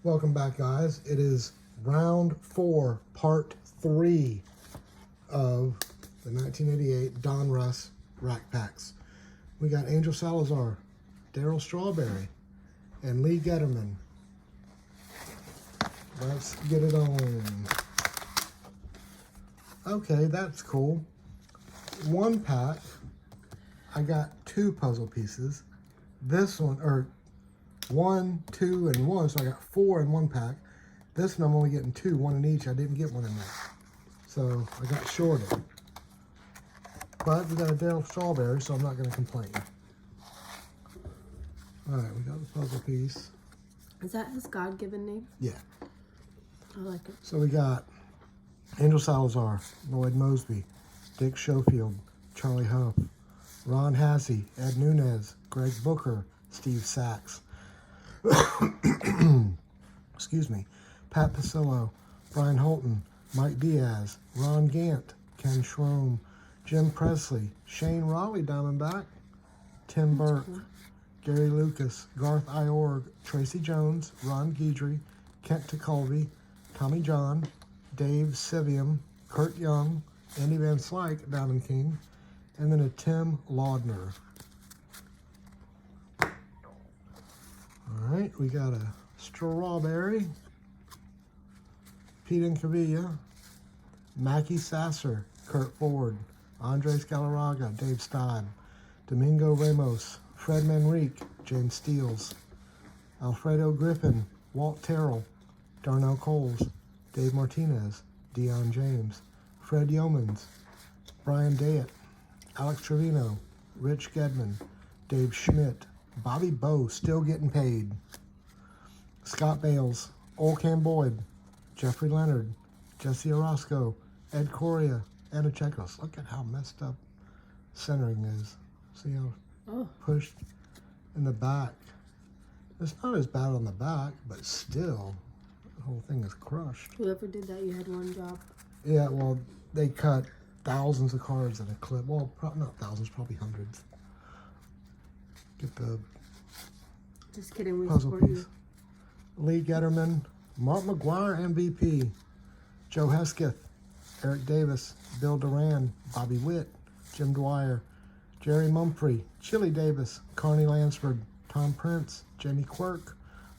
Welcome back, guys. It is round 4, part 3 of the 1988 Donruss rack packs. We got Angel Salazar, Darryl Strawberry, and Lee Getterman. Let's get it on. Okay, that's cool. One pack, I got 2 puzzle pieces. This one, or 1, 2, and 1, so I got 4 in one pack. This one I'm only getting 2, 1 in each. I didn't get one in that, so I got shorted. But we got a Darryl Strawberry, so I'm not going to complain. All right, we got the puzzle piece. Is that his God-given name? Yeah. I like it. So we got Angel Salazar, Lloyd Mosby, Dick Schofield, Charlie Huff, Ron Hassey, Ed Nunez, Greg Booker, Steve Sachs, excuse me, Pat Pasillo, Brian Holton, Mike Diaz, Ron Gant, Ken Schroem, Jim Presley, Shane Raleigh Diamondback, Tim Burke, cool. Gary Lucas, Garth Iorg, Tracy Jones, Ron Guidry, Kent Tekulve, Tommy John, Dave Sivium, Kurt Young, Andy Van Slyke, Diamond King, and then a Tim Laudner. All right, we got a Strawberry, Pete Incavilla, Mackie Sasser, Kurt Ford, Andres Galarraga, Dave Stein, Domingo Ramos, Fred Manrique, James Steele, Alfredo Griffin, Walt Terrell, Darnell Coles, Dave Martinez, Dion James, Fred Yeomans, Brian Dayett, Alex Trevino, Rich Gedman, Dave Schmidt, Bobby Bowe, still getting paid, Scott Bales, Olcan Boyd, Jeffrey Leonard, Jesse Orozco, Ed Correa, Anna Chekos. Look at how messed up centering is. See how pushed in the back. It's not as bad on the back, but still, the whole thing is crushed. Whoever did that, you had one job. Yeah, well, they cut thousands of cards in a clip. Well, not thousands, probably hundreds. Get the Just kidding, we puzzle support piece. you. Lee Getterman, Mark McGuire MVP, Joe Hesketh, Eric Davis, Bill Duran, Bobby Witt, Jim Dwyer, Jerry Mumphrey, Chili Davis, Carney Lansford, Tom Prince, Jamie Quirk,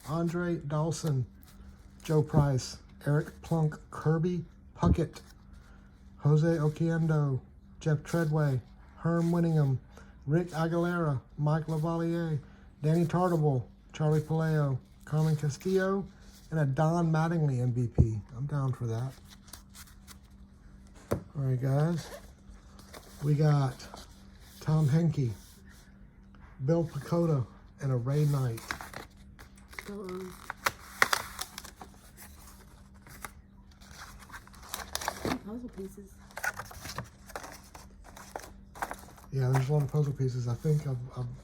Andre Dawson, Joe Price, Eric Plunk, Kirby Puckett, Jose Oquendo, Jeff Treadway, Herm Winningham, Rick Aguilera, Mike Lavalier, Danny Tartable, Charlie Paleo, Carmen Castillo, and a Don Mattingly MVP. I'm down for that. All right, guys. We got Tom Henke, Bill Pacoda, and a Ray Knight. Puzzle pieces. Yeah, there's a lot of puzzle pieces. I think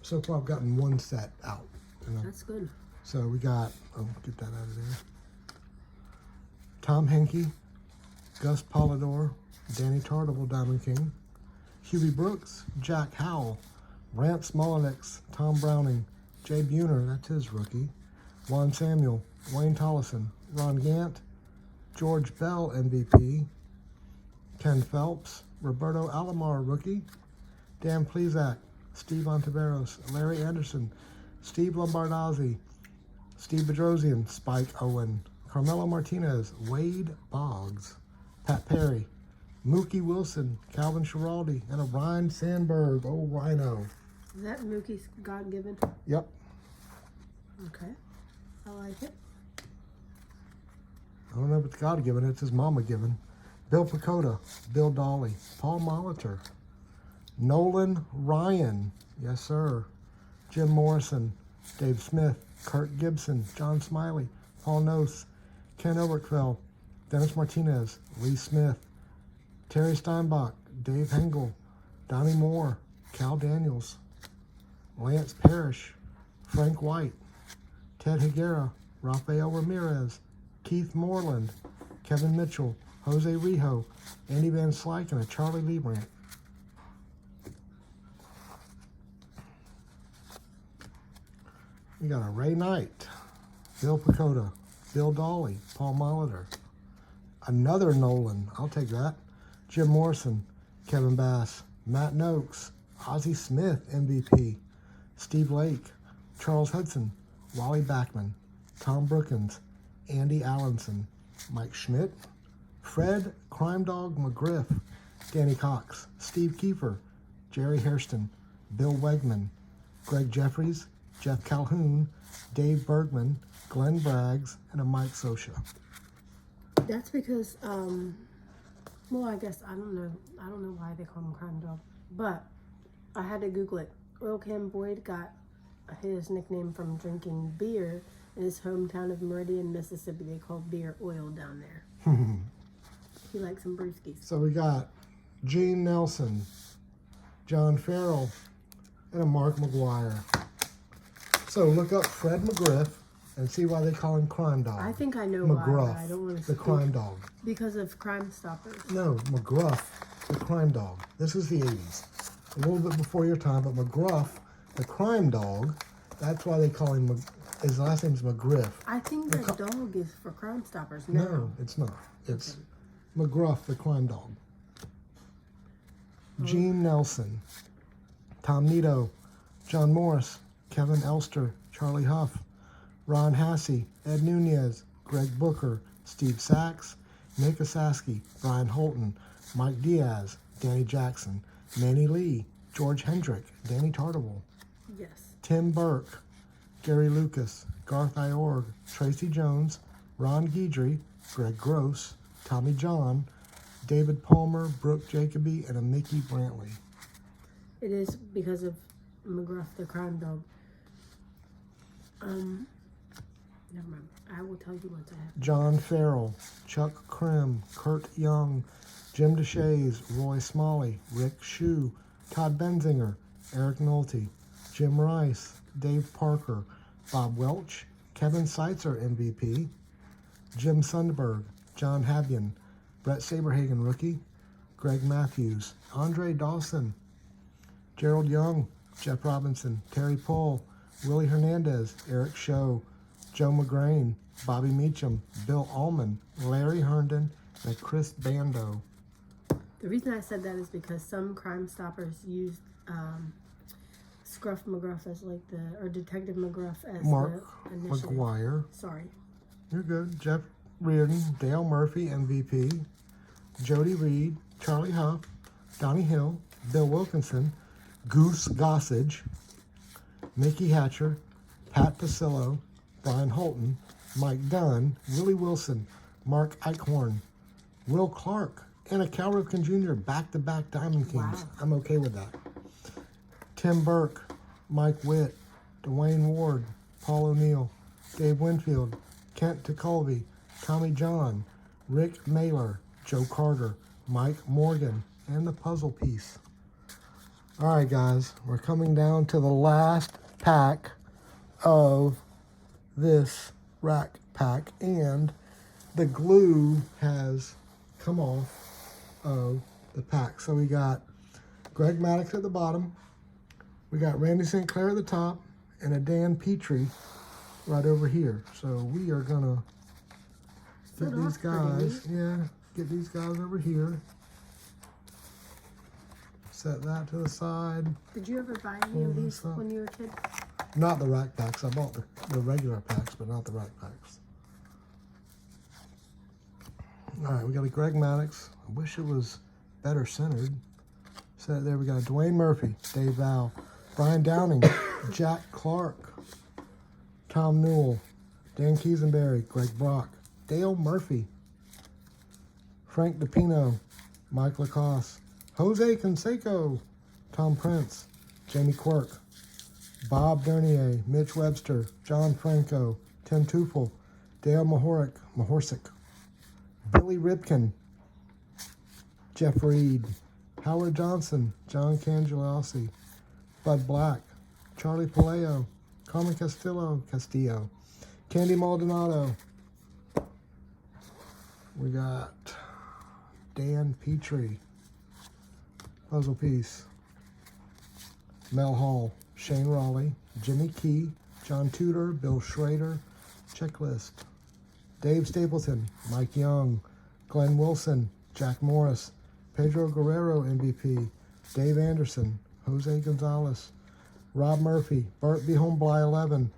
so far I've gotten one set out. That's good. So we got, get that out of there. Tom Henke, Gus Polidor, Danny Tartable, Diamond King, Huey Brooks, Jack Howell, Rance Mullenix, Tom Browning, Jay Buhner, that's his rookie, Juan Samuel, Wayne Tollison, Ron Gant, George Bell, MVP, Ken Phelps, Roberto Alomar, rookie, Dan Plesac, Steve Ontiveros, Larry Anderson, Steve Lombardozzi, Steve Bedrosian, Spike Owen, Carmelo Martinez, Wade Boggs, Pat Perry, Mookie Wilson, Calvin Schiraldi, and a Ryan Sandberg, oh Rhino. Is that Mookie's God-given? Yep. Okay. I like it. I don't know if it's God-given, it's his mama-given. Bill Pacoda, Bill Dawley, Paul Molitor, Nolan Ryan, yes sir, Jim Morrison, Dave Smith, Kurt Gibson, John Smiley, Paul Nose, Ken Oberkfell, Dennis Martinez, Lee Smith, Terry Steinbach, Dave Hengel, Donnie Moore, Cal Daniels, Lance Parrish, Frank White, Ted Higuera, Rafael Ramirez, Keith Moreland, Kevin Mitchell, Jose Rijo, Andy Van Slyke, and a Charlie Leibrandt. We got a Ray Knight, Bill Pacoda, Bill Dawley, Paul Molitor. Another Nolan, I'll take that. Jim Morrison, Kevin Bass, Matt Noakes, Ozzie Smith, MVP, Steve Lake, Charles Hudson, Wally Backman, Tom Brookins, Andy Allenson, Mike Schmidt, Fred Crime Dog McGriff, Danny Cox, Steve Kiefer, Jerry Hairston, Bill Wegman, Greg Jeffries, Jeff Calhoun, Dave Bergman, Glenn Braggs, and a Mike Sosha. That's because, well, I guess, I don't know why they call him Crime Dog, but I had to Google it. Oil Can Boyd got his nickname from drinking beer in his hometown of Meridian, Mississippi. They call beer oil down there. He likes some brewskis. So we got Gene Nelson, John Farrell, and a Mark McGuire. So look up Fred McGriff and see why they call him Crime Dog. I think I know McGruff, why, but I don't want to the Crime Dog. Because of Crime Stoppers. No, McGruff, the Crime Dog. This is the 80s. A little bit before your time, but McGruff, the Crime Dog, that's why they call him, his last name's McGriff. I think that dog is for Crime Stoppers now. No, it's not. It's McGruff, the Crime Dog. Gene Nelson, Tom Nito, John Morris, Kevin Elster, Charlie Huff, Ron Hassey, Ed Nunez, Greg Booker, Steve Sachs, Nick Osaski, Brian Holton, Mike Diaz, Danny Jackson, Manny Lee, George Hendrick, Danny Tartable, Yes. Tim Burke, Gary Lucas, Garth Iorg, Tracy Jones, Ron Guidry, Greg Gross, Tommy John, David Palmer, Brooke Jacoby, and a Mickey Brantley. It is because of McGruff, the Crime Dog. Never mind. I will tell you once I have. John Farrell, Chuck Krim, Kurt Young, Jim DeShays, Roy Smalley, Rick Shue, Todd Benzinger, Eric Nolte, Jim Rice, Dave Parker, Bob Welch, Kevin Seitzer, MVP, Jim Sundberg, John Havian, Brett Saberhagen, rookie, Greg Matthews, Andre Dawson, Gerald Young, Jeff Robinson, Terry Pohl, Willie Hernandez, Eric Show, Joe McGrain, Bobby Meacham, Bill Allman, Larry Herndon, and Chris Bando. The reason I said that is because some Crime Stoppers used Scruff McGruff as like or Detective McGruff as Mark the initiative. McGuire. Sorry. You're good. Jeff Reardon, Dale Murphy, MVP, Jody Reed, Charlie Huff, Donnie Hill, Bill Wilkinson, Goose Gossage, Mickey Hatcher, Pat Pasillo, Brian Holton, Mike Dunn, Willie Wilson, Mark Eichhorn, Will Clark, and a Cal Ripken Jr. back-to-back Diamond Kings. Wow. I'm okay with that. Tim Burke, Mike Witt, Dwayne Ward, Paul O'Neill, Dave Winfield, Kent Tekulve, Tommy John, Rick Mailer, Joe Carter, Mike Morgan, and the puzzle piece. All right, guys, we're coming down to the last pack of this rack pack, and the glue has come off of the pack. So we got Greg Maddox at the bottom, we got Randy St. Clair at the top, and a Dan Petrie right over here. So we are gonna get these guys, get these guys over here. Set that to the side. Did you ever buy any of these when you were a kid? Not the rack packs. I bought the regular packs, but not the rack packs. All right, we got a Greg Maddox. I wish it was better centered. Set it there. We got a Dwayne Murphy, Dave Val, Brian Downing, Jack Clark, Tom Newell, Dan Kiesenberry, Greg Brock, Dale Murphy, Frank DePino, Mike Lacoste, Jose Canseco, Tom Prince, Jamie Quirk, Bob Dernier, Mitch Webster, John Franco, Tim Tufel, Dale Mahorsick, Billy Ripken, Jeff Reed, Howard Johnson, John Cangelossi, Bud Black, Charlie Paleo, Carmen Castillo, Candy Maldonado. We got Dan Petrie, puzzle piece, Mel Hall, Shane Raleigh, Jimmy Key, John Tudor, Bill Schrader, checklist, Dave Stapleton, Mike Young, Glenn Wilson, Jack Morris, Pedro Guerrero MVP, Dave Anderson, Jose Gonzalez, Rob Murphy, Bart B. Homebly 11,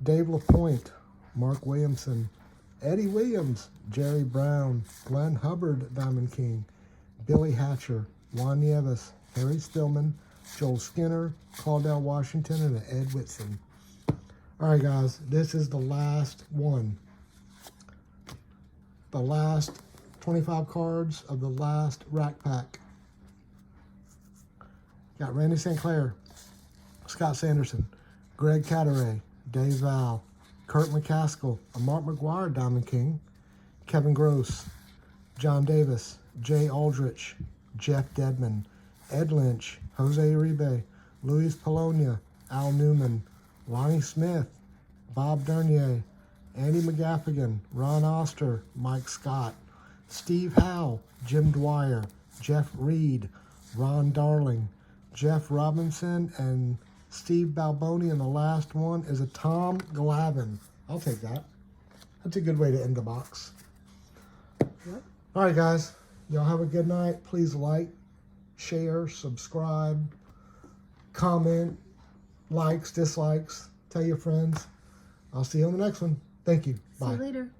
Dave LaPointe, Mark Williamson, Eddie Williams, Jerry Brown, Glenn Hubbard, Diamond King, Billy Hatcher, Juan Nieves, Harry Stillman, Joel Skinner, Claudel Washington, and Ed Whitson. All right, guys, this is the last one. The last 25 cards of the last rack pack. Got Randy St. Clair, Scott Sanderson, Greg Cadaret, Dave Val, Kurt McCaskill, a Mark McGuire Diamond King, Kevin Gross, John Davis, Jay Aldrich, Jeff Dedman, Ed Lynch, Jose Uribe, Luis Polonia, Al Newman, Lonnie Smith, Bob Dernier, Andy McGaffigan, Ron Oster, Mike Scott, Steve Howe, Jim Dwyer, Jeff Reed, Ron Darling, Jeff Robinson, and Steve Balboni. And the last one is a Tom Glavine. I'll take that. That's a good way to end the box. Yep. All right, guys. Y'all have a good night. Please like, share, subscribe, comment, likes, dislikes. Tell your friends. I'll see you on the next one. Thank you. Bye. See you later.